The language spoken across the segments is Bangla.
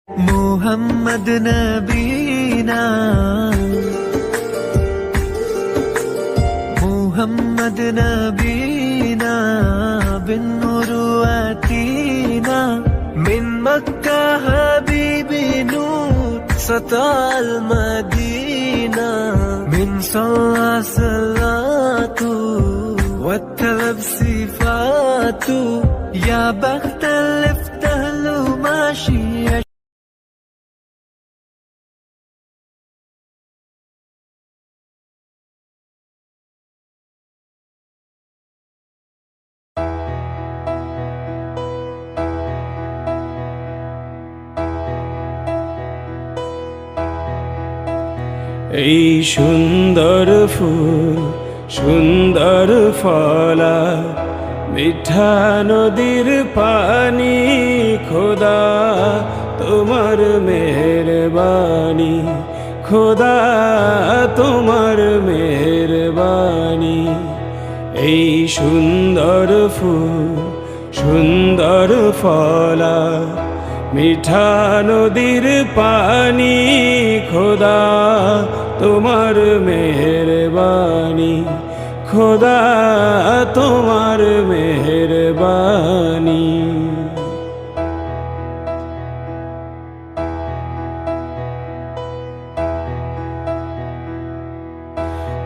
محمد نبينا محمد نبينا بالنور واتينا من مكة حبيبي نور سطع المدينة من صلى صلاته والتلب صفاته يا بخت اللي افتهله ماشي এই সুন্দর ফুল সুন্দর ফলা মিঠা নদীর পানি খোদা তোমার মেহেরবানি খোদা তোমার মেহেরবানি এই সুন্দর ফুল সুন্দর ফলা মিঠা নদীর পানি খোদা তোমার মেহেরবানি খোদা তোমার মেহেরবানি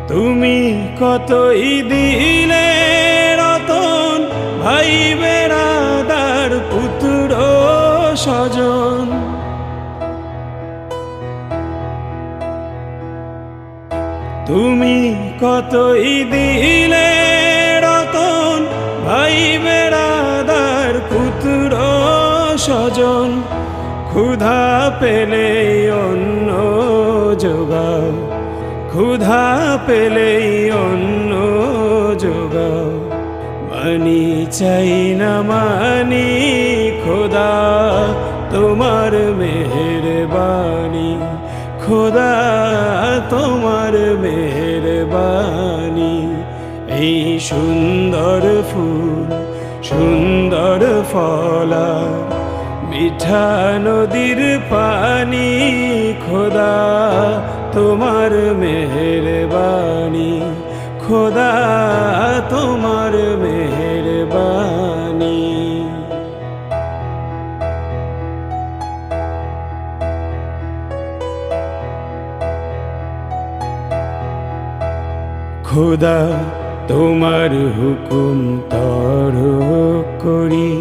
তুমি কতই দিলে রতন ভাই বেড়াদার পুত্র স্বজন তুমি কতই দিলে রতন ভাই বেড়াদার পুত্র স্বজন ক্ষুধা পেলে অন্ন যোগাও ক্ষুধা পেলেই অন্ন যোগাও মানি চাই না মানি খোদা তোমার মেহেরবানি খোদা তোমার মেহেরবানি এই সুন্দর ফুল সুন্দর ফলা মিঠা নদীর পানি খোদা তোমার মেহেরবানি খোদা তোমার মেহেরবানি খোদা তোমার হুকুম তরক করি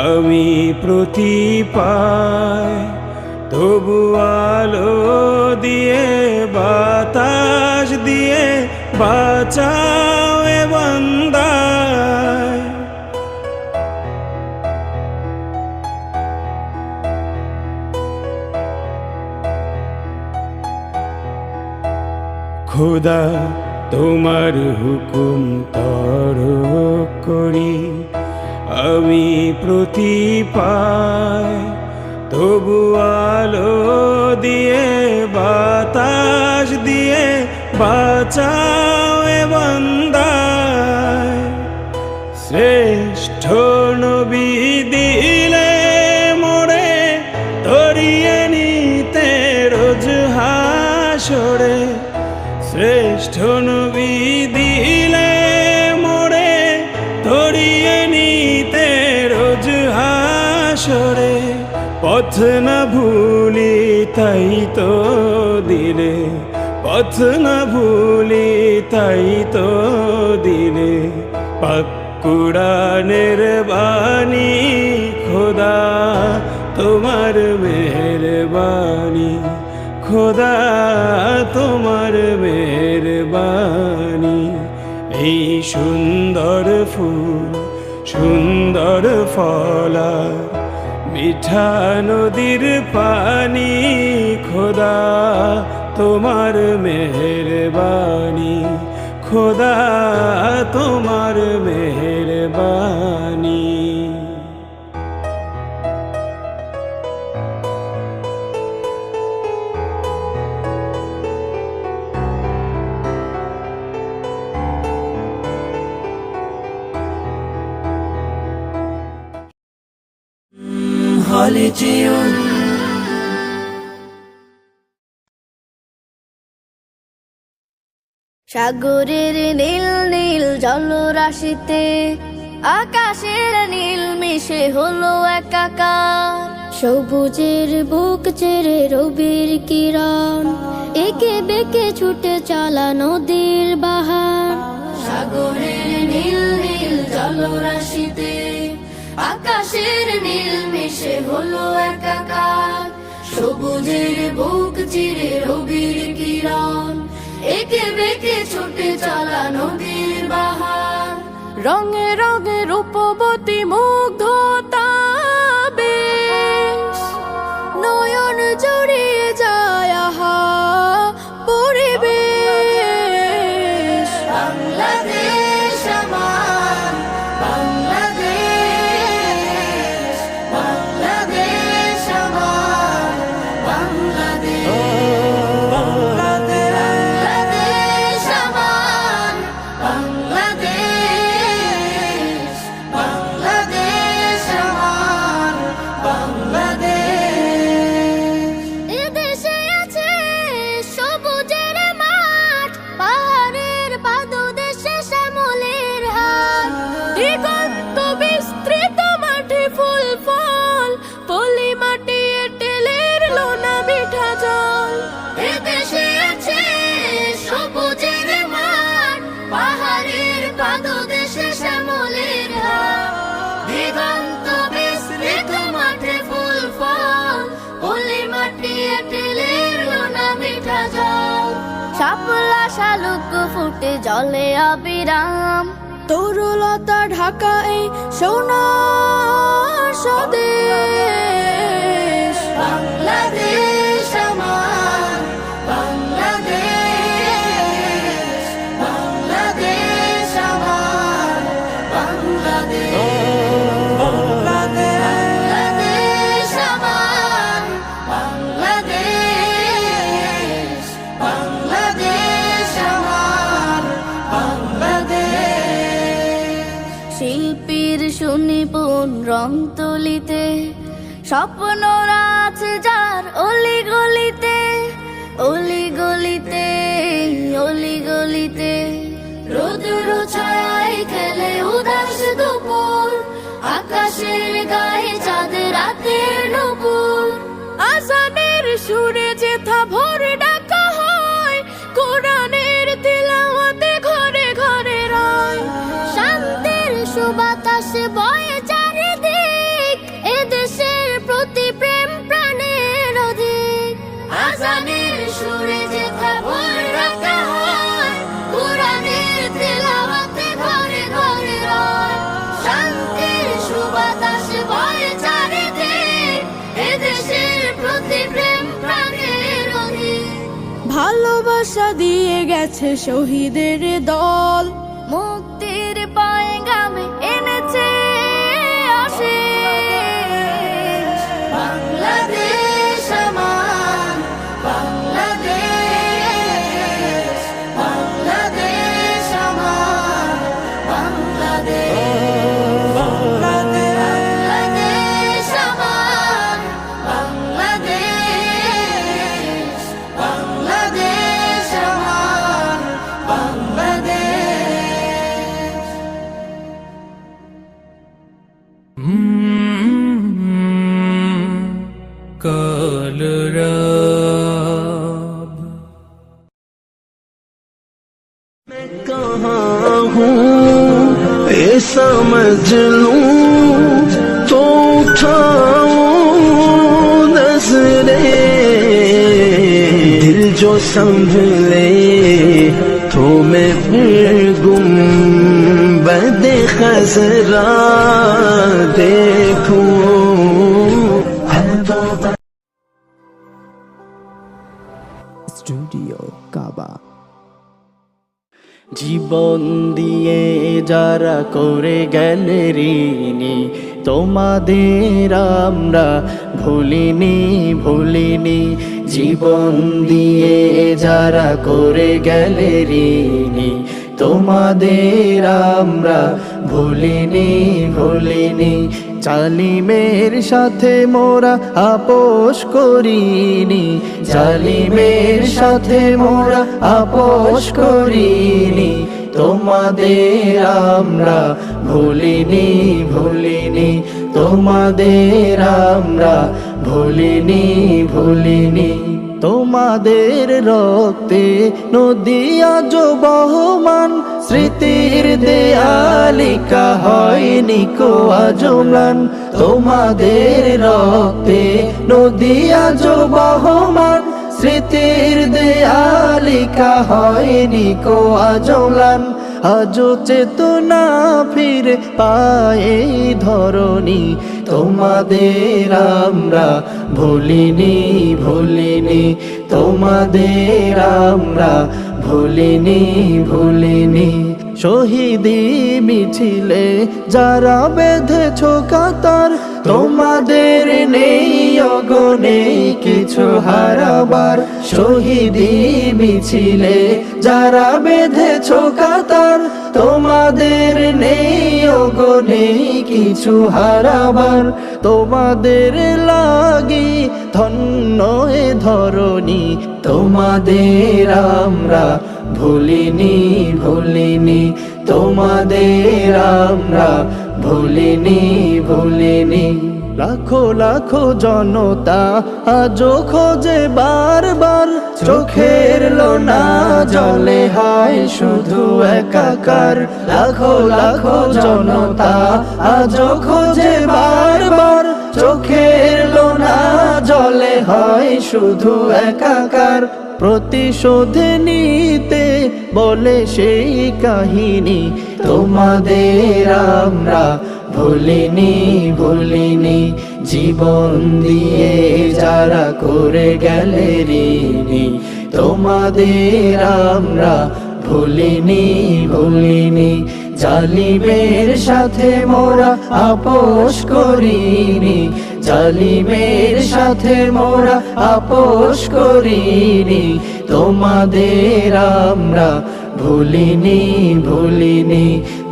আমি প্রতি পায় তবু আলো দিয়ে বাতাস দিয়ে বাঁচাও এ বান্দায় খোদা তোমার হুকুম তরক করি আমি প্রতি পায় তবু আলো দিয়ে বাতাস দিয়ে বাঁচাও এ বান্দায় শ্রেষ্ঠ নবী দিলে মোরে ধরিয়ে নিতে রোজ হাসরে শ্রেষ্ঠ নবী দিলে মোরে ধরিয়ে নিতে রোজ হাসরে পথ না ভুলি তাই তো দিলে পথ না ভুলি তাই তো দিলে পাক কুরআনের বাণী খোদা তোমার মেহেরবানি খোদা তোমার মেহেরবানি এই সুন্দর ফুল সুন্দর ফলা মিঠা নদীর পানি খোদা তোমার মেহেরবানি খোদা তোমার মেহেরবানি Holiday সাগরের নীল নীল জলরাশিতে আকাশের নীল মিশে হলো একাকার, সবুজের বুক চেরে রবির কিরণ একে বেঁকে ছুটে চলা নদীর বাহার। সাগরের নীল নীল জলরাশিতে আকাশের নীল মিশে হলো একাকার, সবুজের বুক চিরে রবির কিরণ একে বেঁকে ছুটে চলা নদীর বাহার। রঙে রঙে রূপবতী মুগ্ধতা বেশ, নয়ন জড়িয়ে যায় আহা পরিবেশ। বাংলাদেশ আমার বাংলাদেশ, বাংলাদেশ আমার বাংলাদেশ, বাংলাদেশ আমার বাংলাদেশ, বাংলাদেশ আমার বাংলাদেশ। এদেশে আছে সবুজের মাঠ, পাহাড়ের পাদদেশে শ্যামলের হাট, দিগন্ত বিস্তৃত মাঠে ফুল ফল, পলি মাটি এঁটেলের লোনা মিঠা জল। এদেশে আছে সবুজের মাঠ, পাহাড়ের পাদদেশে শ্যামলের হাট, দিগন্ত বিস্তৃত মাঠে ফুল ফল, পলি মাটি এঁটেলের লোনা মিঠা জল। শাপলা শালুক ফুটে জলে অবিরাম, তরুলতা ঢাকা এই সোনার স্বদেশ। বাংলাদেশ আমার বাংলাদেশ, বাংলাদেশ আমার বাংলাদেশ, বাংলাদেশ আমার বাংলাদেশ, বাংলাদেশ আমার বাংলাদেশ। শিল্পীর সুনিপুণ রং তুলিতে স্বপ্ন আছে যার অলি গলিতে, অলি গলিতে, অলি গলিতে। রোদের ছায়ায় খেলে উদাস দুপুর, আকাশের গায়ে চাঁদ রাতের নূপুর। আজানের সুরে যেথা ভোর ডাকা হয়, কোরআনের তিলাওয়াতে ঘরে ঘরে রয়। শান্তির সুবাতাসে বয়ে চারিদিক, এদেশের প্রতি প্রেম প্রাণের অধিক। আজানের সুরে যেথা ভোর ডাকা হয়, কোরআনের তিলাওয়াতে ঘরে ঘরে রয়। শান্তির সুবাতাসে বয়ে চারিদিক, এদেশের প্রতি প্রেম প্রাণের অধিক। ভালোবাসা দিয়ে গেছে শহীদের দল, মুক্তির পয়গামে এনেছে অশেষ। বাংলাদেশ আমার বাংলাদেশ, বাংলাদেশ আমার বাংলাদেশ, বাংলাদেশ আমার বাংলাদেশ, বাংলাদেশ আমার বাংলাদেশ। कलरब मैं कहाँ हूँ ये समझ लूँ तो उठाऊं नजरें, दिल जो संभले तो मैं फिर गुंबद खजरा देखूं। স্টুডিও কাবা। জীবন দিয়ে যারা করে গেলে ঋণী, তোমাদের আমরা ভুলিনি ভুলিনি। জীবন দিয়ে যারা করে গেলে ঋণী, তোমাদের আমরা ভুলিনি ভুলিনি। জালিমের সাথে মোরা আপোষ করিনি, জালিমের সাথে মোরা আপোষ করিনি, তোমাদের আমরা ভুলিনি ভুলিনি, তোমাদের আমরা ভুলিনি ভুলিনি। তোমাদের রক্তে নদী আজ বহমান, স্মৃতির দেয়ালিকা হয়নি কো আজ ম্লান। তোমাদের রক্তে নদী আজ বহমান, স্মৃতির দেয়ালিকা হয়নি কো আজ ম্লান। আজো চেতনা ফিরে পায়ে ধরণী, তোমাদের আমরা ভুলিনি ভুলিনি, তোমাদের আমরা ভুলিনি ভুলিনি। শহীদি মিছিলে যারা বেঁধেছ কাতার, তোমাদের নেই অগণে কিছু হারাবার। শহীদি মিছিলে যারা বেঁধেছ কাতার, তোমাদের নেই অগণে কিছু হারাবার। তোমাদের লাগি ধন্য এ ধরণী, তোমাদের আমরা ভুলিনি ভুলিনি, তোমাদের আমরা ভুলিনি ভুলিনি। লাখো লাখো জনতা আজো খোঁজে বারবার, চোখের লোনা জলে হয় শুধু একাকার। লাখো লাখো জনতা আজো খোঁজে বারবার, চোখের লোনা জলে হয় শুধু একাকার। প্রতিশোধ নিতে বলে সেই কাহিনী, তোমাদের আমরা ভুলিনি ভুলিনি। জীবন দিয়ে যারা করে গেলে ঋণী, তোমাদের আমরা ভুলিনি ভুলিনি। জালিমের সাথে মোরা আপোষ করিনি, জালিমের সাথে মোরা আপোষ করিনি, তোমাদের আমরা ভুলিনি ভুলিনি,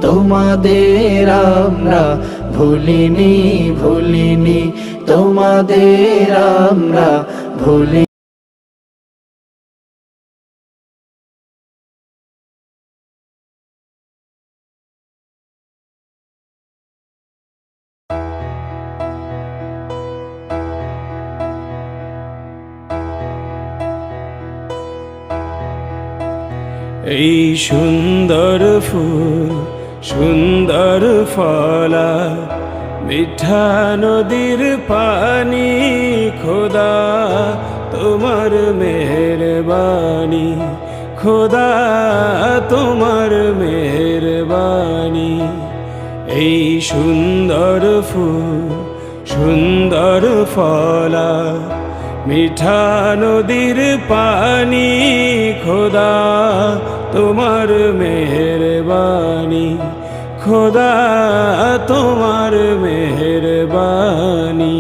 তোমাদের আমরা ভুলিনি ভুলিনি, তোমাদের আমরা ভুলিনি। এই সুন্দর ফুল সুন্দর ফলা, মিঠা নদীর পানি, খোদা তোমার মেহেরবানি, খোদা তোমার মেহেরবানি। এই সুন্দর ফুল সুন্দর ফলা, মিঠা নদীর পানি, খোদা তোমার মেহেরবানি, খোদা তোমার মেহেরবানি।